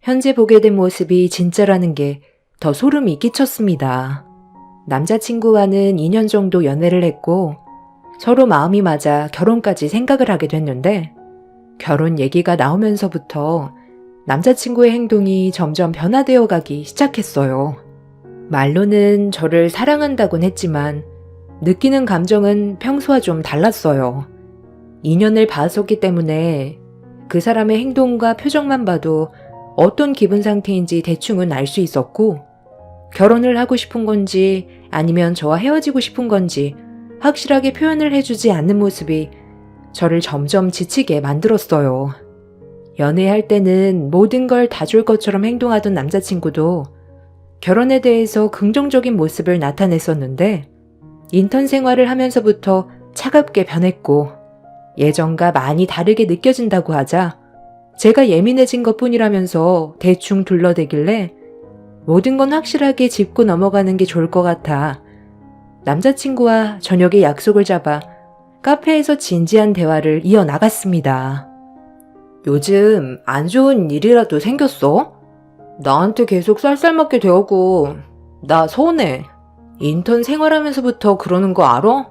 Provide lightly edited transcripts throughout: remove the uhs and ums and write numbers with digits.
현재 보게 된 모습이 진짜라는 게 더 소름이 끼쳤습니다. 남자친구와는 2년 정도 연애를 했고 서로 마음이 맞아 결혼까지 생각을 하게 됐는데 결혼 얘기가 나오면서부터 남자친구의 행동이 점점 변화되어 가기 시작했어요. 말로는 저를 사랑한다곤 했지만 느끼는 감정은 평소와 좀 달랐어요. 2년을 봐왔었기 때문에 그 사람의 행동과 표정만 봐도 어떤 기분 상태인지 대충은 알 수 있었고 결혼을 하고 싶은 건지 아니면 저와 헤어지고 싶은 건지 확실하게 표현을 해주지 않는 모습이 저를 점점 지치게 만들었어요. 연애할 때는 모든 걸 다 줄 것처럼 행동하던 남자친구도 결혼에 대해서 긍정적인 모습을 나타냈었는데 인턴 생활을 하면서부터 차갑게 변했고 예전과 많이 다르게 느껴진다고 하자 제가 예민해진 것뿐이라면서 대충 둘러대길래 모든 건 확실하게 짚고 넘어가는 게 좋을 것 같아 남자친구와 저녁에 약속을 잡아 카페에서 진지한 대화를 이어나갔습니다. 요즘 안 좋은 일이라도 생겼어? 나한테 계속 쌀쌀맞게 대하고 나 서운해. 인턴 생활하면서부터 그러는 거 알아?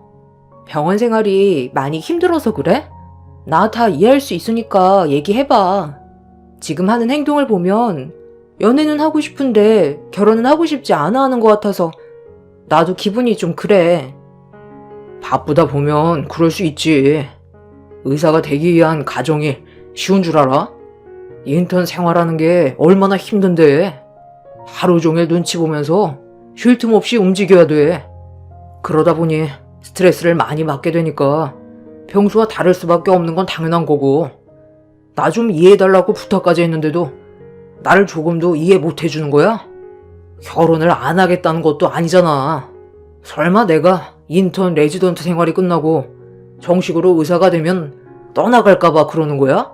병원 생활이 많이 힘들어서 그래? 나 다 이해할 수 있으니까 얘기해봐. 지금 하는 행동을 보면 연애는 하고 싶은데 결혼은 하고 싶지 않아 하는 것 같아서 나도 기분이 좀 그래. 바쁘다 보면 그럴 수 있지. 의사가 되기 위한 과정이 쉬운 줄 알아? 인턴 생활하는 게 얼마나 힘든데. 하루 종일 눈치 보면서 쉴 틈 없이 움직여야 돼. 그러다 보니 스트레스를 많이 받게 되니까 평소와 다를 수밖에 없는 건 당연한 거고 나 좀 이해해달라고 부탁까지 했는데도 나를 조금도 이해 못 해주는 거야? 결혼을 안 하겠다는 것도 아니잖아. 설마 내가 인턴 레지던트 생활이 끝나고 정식으로 의사가 되면 떠나갈까봐 그러는 거야?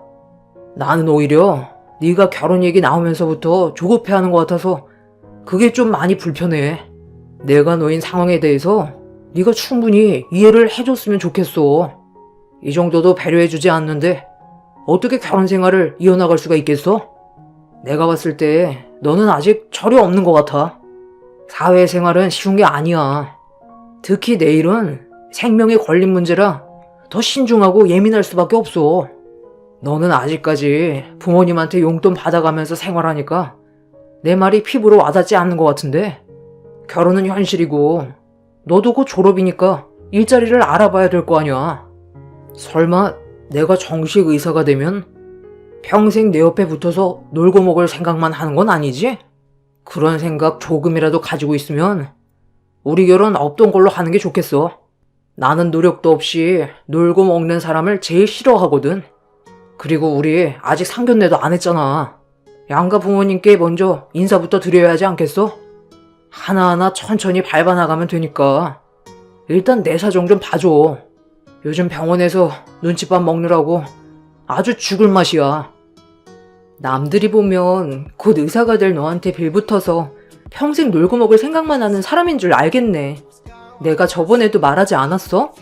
나는 오히려 네가 결혼 얘기 나오면서부터 조급해하는 것 같아서 그게 좀 많이 불편해. 내가 놓인 상황에 대해서 네가 충분히 이해를 해줬으면 좋겠어. 이 정도도 배려해주지 않는데 어떻게 결혼 생활을 이어나갈 수가 있겠어? 내가 봤을 때 너는 아직 철이 없는 것 같아. 사회생활은 쉬운 게 아니야. 특히 내일은 생명에 걸린 문제라 더 신중하고 예민할 수밖에 없어. 너는 아직까지 부모님한테 용돈 받아가면서 생활하니까 내 말이 피부로 와닿지 않는 것 같은데 결혼은 현실이고 너도 곧 졸업이니까 일자리를 알아봐야 될 거 아니야. 설마 내가 정식 의사가 되면 평생 내 옆에 붙어서 놀고 먹을 생각만 하는 건 아니지? 그런 생각 조금이라도 가지고 있으면 우리 결혼 없던 걸로 하는 게 좋겠어. 나는 노력도 없이 놀고 먹는 사람을 제일 싫어하거든. 그리고 우리 아직 상견례도 안 했잖아. 양가 부모님께 먼저 인사부터 드려야 하지 않겠어? 하나하나 천천히 밟아나가면 되니까 일단 내 사정 좀 봐줘. 요즘 병원에서 눈칫밥 먹느라고 아주 죽을 맛이야. 남들이 보면 곧 의사가 될 너한테 빌붙어서 평생 놀고 먹을 생각만 하는 사람인 줄 알겠네. 내가 저번에도 말하지 않았어?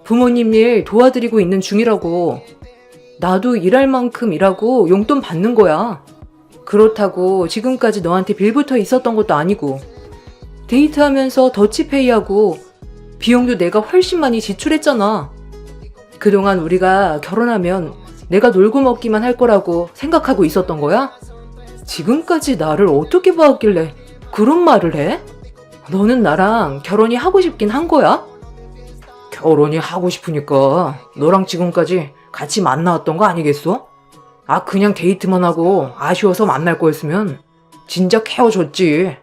부모님 일 도와드리고 있는 중이라고. 나도 일할 만큼 일하고 용돈 받는 거야. 그렇다고 지금까지 너한테 빌붙어 있었던 것도 아니고 데이트하면서 더치페이하고 비용도 내가 훨씬 많이 지출했잖아. 그동안 우리가 결혼하면 내가 놀고 먹기만 할 거라고 생각하고 있었던 거야? 지금까지 나를 어떻게 봐왔길래 그런 말을 해? 너는 나랑 결혼이 하고 싶긴 한 거야? 결혼이 하고 싶으니까 너랑 지금까지 같이 만나왔던 거 아니겠어? 아, 그냥 데이트만 하고 아쉬워서 만날 거였으면 진작 헤어졌지.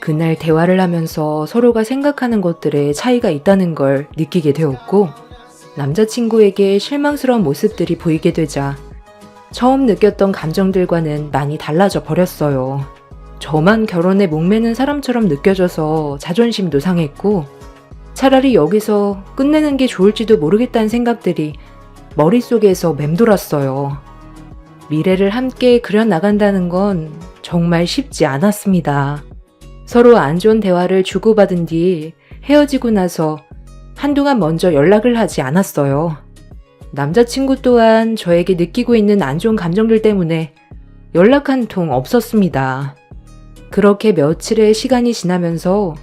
그날 대화를 하면서 서로가 생각하는 것들에 차이가 있다는 걸 느끼게 되었고 남자친구에게 실망스러운 모습들이 보이게 되자 처음 느꼈던 감정들과는 많이 달라져 버렸어요. 저만 결혼에 목매는 사람처럼 느껴져서 자존심도 상했고 차라리 여기서 끝내는 게 좋을지도 모르겠다는 생각들이 머릿속에서 맴돌았어요. 미래를 함께 그려나간다는 건 정말 쉽지 않았습니다. 서로 안 좋은 대화를 주고받은 뒤 헤어지고 나서 한동안 먼저 연락을 하지 않았어요. 남자친구 또한 저에게 느끼고 있는 안 좋은 감정들 때문에 연락 한 통 없었습니다. 그렇게 며칠의 시간이 지나면서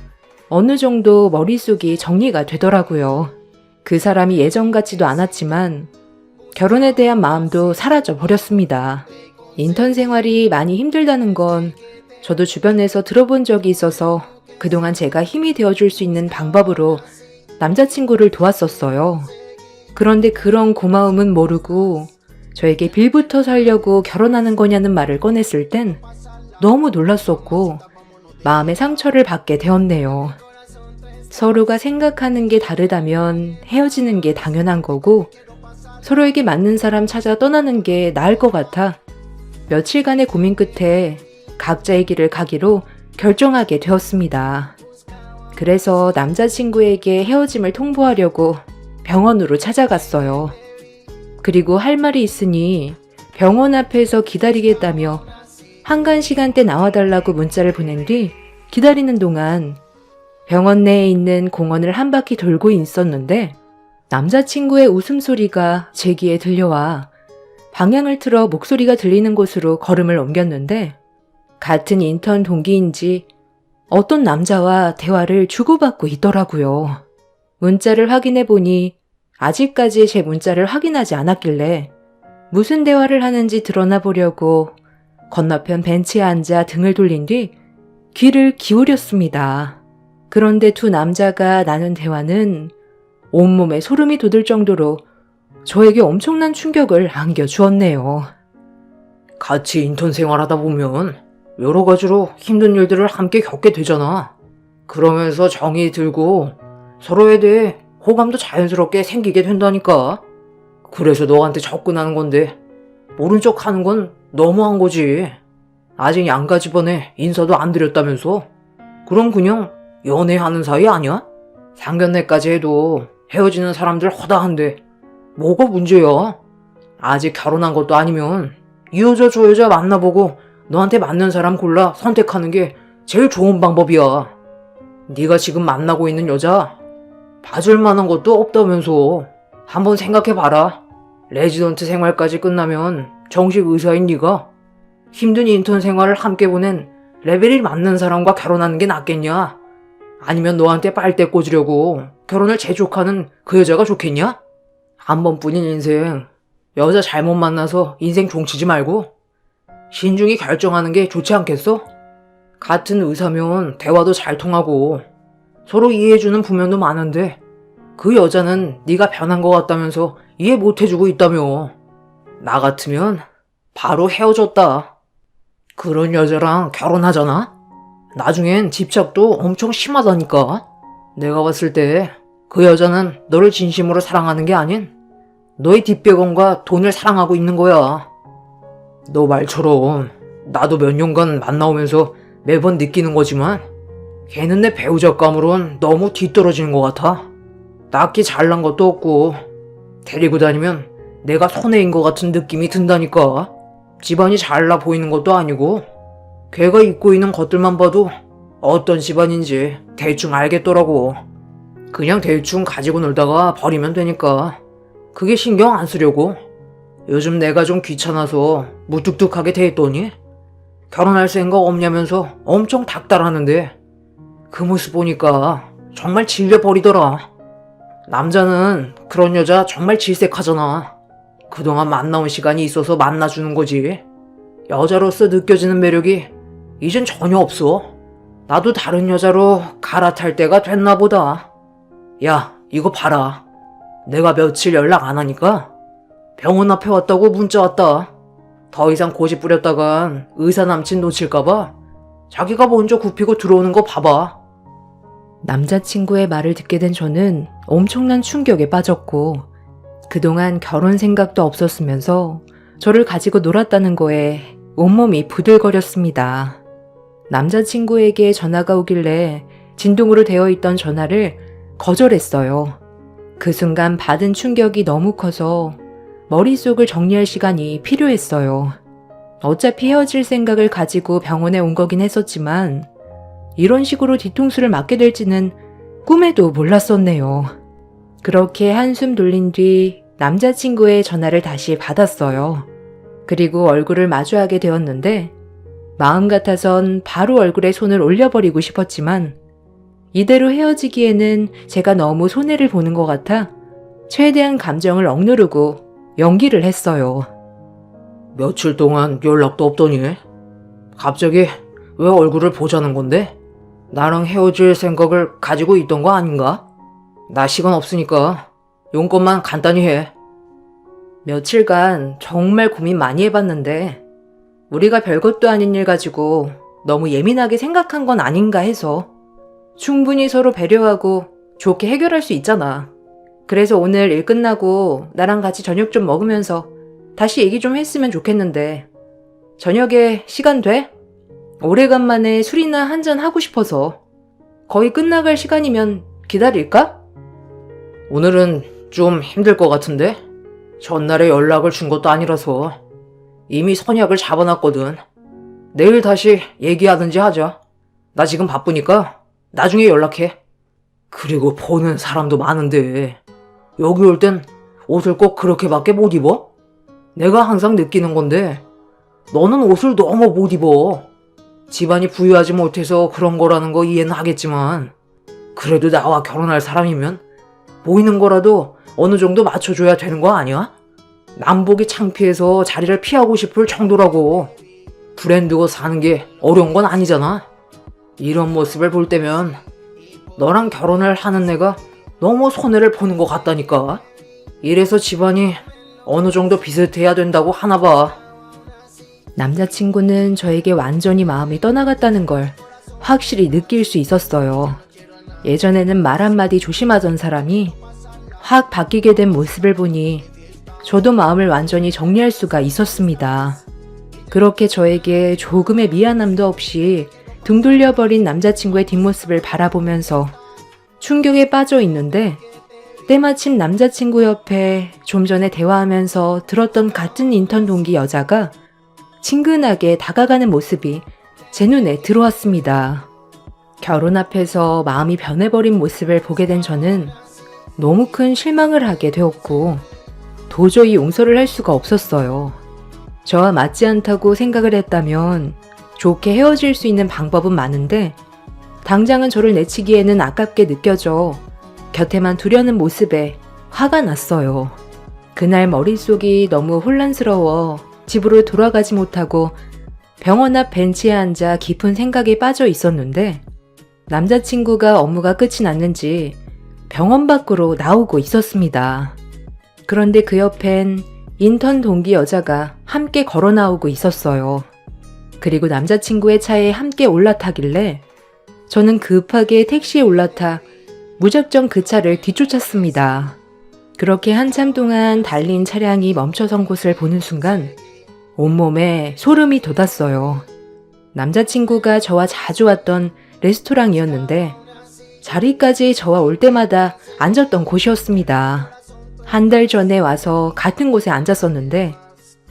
어느 정도 머릿속이 정리가 되더라고요. 그 사람이 예전 같지도 않았지만 결혼에 대한 마음도 사라져 버렸습니다. 인턴 생활이 많이 힘들다는 건 저도 주변에서 들어본 적이 있어서 그동안 제가 힘이 되어줄 수 있는 방법으로 남자친구를 도왔었어요. 그런데 그런 고마움은 모르고 저에게 빌부터 살려고 결혼하는 거냐는 말을 꺼냈을 땐 너무 놀랐었고 마음의 상처를 받게 되었네요. 서로가 생각하는 게 다르다면 헤어지는 게 당연한 거고 서로에게 맞는 사람 찾아 떠나는 게 나을 것 같아 며칠간의 고민 끝에 각자의 길을 가기로 결정하게 되었습니다. 그래서 남자친구에게 헤어짐을 통보하려고 병원으로 찾아갔어요. 그리고 할 말이 있으니 병원 앞에서 기다리겠다며 한간 시간대 나와달라고 문자를 보낸 뒤 기다리는 동안 병원 내에 있는 공원을 한 바퀴 돌고 있었는데 남자친구의 웃음소리가 제 귀에 들려와 방향을 틀어 목소리가 들리는 곳으로 걸음을 옮겼는데 같은 인턴 동기인지 어떤 남자와 대화를 주고받고 있더라고요. 문자를 확인해 보니 아직까지 제 문자를 확인하지 않았길래 무슨 대화를 하는지 드러나 보려고 건너편 벤치에 앉아 등을 돌린 뒤 귀를 기울였습니다. 그런데 두 남자가 나눈 대화는 온몸에 소름이 돋을 정도로 저에게 엄청난 충격을 안겨주었네요. 같이 인턴 생활하다 보면 여러 가지로 힘든 일들을 함께 겪게 되잖아. 그러면서 정이 들고 서로에 대해 호감도 자연스럽게 생기게 된다니까. 그래서 너한테 접근하는 건데 모른 척 하는 건 너무한 거지. 아직 양가 집안에 인사도 안 드렸다면서? 그럼 그냥 연애하는 사이 아니야? 상견례까지 해도 헤어지는 사람들 허다한데 뭐가 문제야? 아직 결혼한 것도 아니면 이 여자 저 여자 만나보고 너한테 맞는 사람 골라 선택하는 게 제일 좋은 방법이야. 네가 지금 만나고 있는 여자 봐줄 만한 것도 없다면서. 한번 생각해봐라. 레지던트 생활까지 끝나면 정식 의사인 네가 힘든 인턴 생활을 함께 보낸 레벨이 맞는 사람과 결혼하는 게 낫겠냐? 아니면 너한테 빨대 꽂으려고 결혼을 재촉하는 그 여자가 좋겠냐? 한 번뿐인 인생, 여자 잘못 만나서 인생 종치지 말고 신중히 결정하는 게 좋지 않겠어? 같은 의사면 대화도 잘 통하고 서로 이해해주는 부면도 많은데 그 여자는 네가 변한 것 같다면서 이해 못해주고 있다며. 나 같으면 바로 헤어졌다. 그런 여자랑 결혼하잖아? 나중엔 집착도 엄청 심하다니까. 내가 봤을 때 그 여자는 너를 진심으로 사랑하는 게 아닌 너의 뒷배경과 돈을 사랑하고 있는 거야. 너 말처럼 나도 몇 년간 만나오면서 매번 느끼는 거지만 걔는 내 배우자감으론 너무 뒤떨어지는 것 같아. 딱히 잘난 것도 없고 데리고 다니면 내가 손해인 것 같은 느낌이 든다니까. 집안이 잘나 보이는 것도 아니고 걔가 입고 있는 것들만 봐도 어떤 집안인지 대충 알겠더라고. 그냥 대충 가지고 놀다가 버리면 되니까 그게 신경 안 쓰려고. 요즘 내가 좀 귀찮아서 무뚝뚝하게 대했더니 결혼할 생각 없냐면서 엄청 닥달하는데 그 모습 보니까 정말 질려버리더라. 남자는 그런 여자 정말 질색하잖아. 그동안 만나온 시간이 있어서 만나주는 거지. 여자로서 느껴지는 매력이 이젠 전혀 없어. 나도 다른 여자로 갈아탈 때가 됐나 보다. 야, 이거 봐라. 내가 며칠 연락 안 하니까 병원 앞에 왔다고 문자 왔다. 더 이상 고집 부렸다간 의사 남친 놓칠까봐 자기가 먼저 굽히고 들어오는 거 봐봐. 남자친구의 말을 듣게 된 저는 엄청난 충격에 빠졌고 그동안 결혼 생각도 없었으면서 저를 가지고 놀았다는 거에 온몸이 부들거렸습니다. 남자친구에게 전화가 오길래 진동으로 되어 있던 전화를 거절했어요. 그 순간 받은 충격이 너무 커서 머릿속을 정리할 시간이 필요했어요. 어차피 헤어질 생각을 가지고 병원에 온 거긴 했었지만 이런 식으로 뒤통수를 맞게 될지는 꿈에도 몰랐었네요. 그렇게 한숨 돌린 뒤 남자친구의 전화를 다시 받았어요. 그리고 얼굴을 마주하게 되었는데 마음 같아선 바로 얼굴에 손을 올려버리고 싶었지만 이대로 헤어지기에는 제가 너무 손해를 보는 것 같아 최대한 감정을 억누르고 연기를 했어요. 며칠 동안 연락도 없더니 갑자기 왜 얼굴을 보자는 건데? 나랑 헤어질 생각을 가지고 있던 거 아닌가? 나 시간 없으니까 용건만 간단히 해. 며칠간 정말 고민 많이 해봤는데 우리가 별것도 아닌 일 가지고 너무 예민하게 생각한 건 아닌가 해서 충분히 서로 배려하고 좋게 해결할 수 있잖아. 그래서 오늘 일 끝나고 나랑 같이 저녁 좀 먹으면서 다시 얘기 좀 했으면 좋겠는데 저녁에 시간 돼? 오래간만에 술이나 한잔 하고 싶어서. 거의 끝나갈 시간이면 기다릴까? 오늘은 좀 힘들 것 같은데? 전날에 연락을 준 것도 아니라서 이미 선약을 잡아놨거든. 내일 다시 얘기하든지 하자. 나 지금 바쁘니까 나중에 연락해. 그리고 보는 사람도 많은데 여기 올 땐 옷을 꼭 그렇게밖에 못 입어? 내가 항상 느끼는 건데 너는 옷을 너무 못 입어. 집안이 부유하지 못해서 그런 거라는 거 이해는 하겠지만 그래도 나와 결혼할 사람이면 보이는 거라도 어느 정도 맞춰줘야 되는 거 아니야? 남보기 창피해서 자리를 피하고 싶을 정도라고. 브랜드 옷 사는 게 어려운 건 아니잖아. 이런 모습을 볼 때면 너랑 결혼을 하는 내가 너무 손해를 보는 것 같다니까. 이래서 집안이 어느 정도 비슷해야 된다고 하나 봐. 남자친구는 저에게 완전히 마음이 떠나갔다는 걸 확실히 느낄 수 있었어요. 예전에는 말 한마디 조심하던 사람이 확 바뀌게 된 모습을 보니 저도 마음을 완전히 정리할 수가 있었습니다. 그렇게 저에게 조금의 미안함도 없이 등 돌려버린 남자친구의 뒷모습을 바라보면서 충격에 빠져 있는데 때마침 남자친구 옆에 좀 전에 대화하면서 들었던 같은 인턴 동기 여자가 친근하게 다가가는 모습이 제 눈에 들어왔습니다. 결혼 앞에서 마음이 변해버린 모습을 보게 된 저는 너무 큰 실망을 하게 되었고 도저히 용서를 할 수가 없었어요. 저와 맞지 않다고 생각을 했다면 좋게 헤어질 수 있는 방법은 많은데 당장은 저를 내치기에는 아깝게 느껴져 곁에만 두려는 모습에 화가 났어요. 그날 머릿속이 너무 혼란스러워 집으로 돌아가지 못하고 병원 앞 벤치에 앉아 깊은 생각에 빠져 있었는데 남자친구가 업무가 끝이 났는지 병원 밖으로 나오고 있었습니다. 그런데 그 옆엔 인턴 동기 여자가 함께 걸어 나오고 있었어요. 그리고 남자친구의 차에 함께 올라타길래 저는 급하게 택시에 올라타 무작정 그 차를 뒤쫓았습니다. 그렇게 한참 동안 달린 차량이 멈춰선 곳을 보는 순간 온몸에 소름이 돋았어요. 남자친구가 저와 자주 왔던 레스토랑이었는데 자리까지 저와 올 때마다 앉았던 곳이었습니다. 한 달 전에 와서 같은 곳에 앉았었는데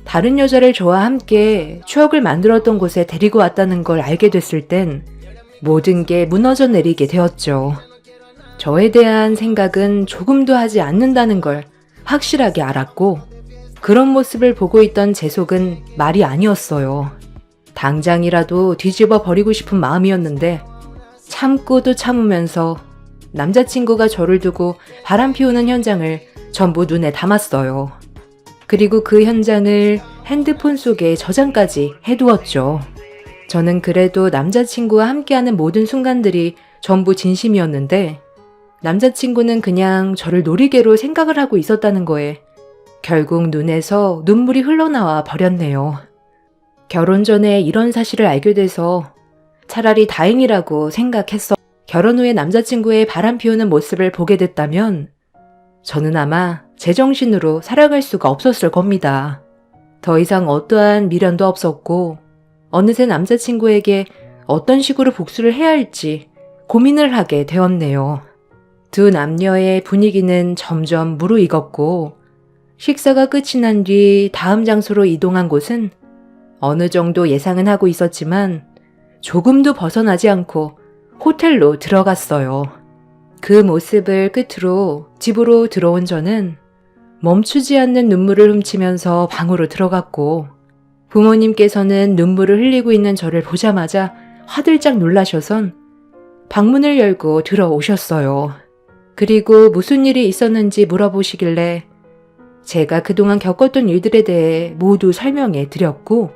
다른 여자를 저와 함께 추억을 만들었던 곳에 데리고 왔다는 걸 알게 됐을 땐 모든 게 무너져 내리게 되었죠. 저에 대한 생각은 조금도 하지 않는다는 걸 확실하게 알았고 그런 모습을 보고 있던 제 속은 말이 아니었어요. 당장이라도 뒤집어 버리고 싶은 마음이었는데 참고 또 참으면서 남자친구가 저를 두고 바람 피우는 현장을 전부 눈에 담았어요. 그리고 그 현장을 핸드폰 속에 저장까지 해두었죠. 저는 그래도 남자친구와 함께하는 모든 순간들이 전부 진심이었는데 남자친구는 그냥 저를 놀이개로 생각을 하고 있었다는 거에 결국 눈에서 눈물이 흘러나와 버렸네요. 결혼 전에 이런 사실을 알게 돼서 차라리 다행이라고 생각했어. 결혼 후에 남자친구의 바람 피우는 모습을 보게 됐다면 저는 아마 제정신으로 살아갈 수가 없었을 겁니다. 더 이상 어떠한 미련도 없었고 어느새 남자친구에게 어떤 식으로 복수를 해야 할지 고민을 하게 되었네요. 두 남녀의 분위기는 점점 무르익었고 식사가 끝이 난 뒤 다음 장소로 이동한 곳은 어느 정도 예상은 하고 있었지만 조금도 벗어나지 않고 호텔로 들어갔어요. 그 모습을 끝으로 집으로 들어온 저는 멈추지 않는 눈물을 훔치면서 방으로 들어갔고 부모님께서는 눈물을 흘리고 있는 저를 보자마자 화들짝 놀라셔선 방문을 열고 들어오셨어요. 그리고 무슨 일이 있었는지 물어보시길래 제가 그동안 겪었던 일들에 대해 모두 설명해 드렸고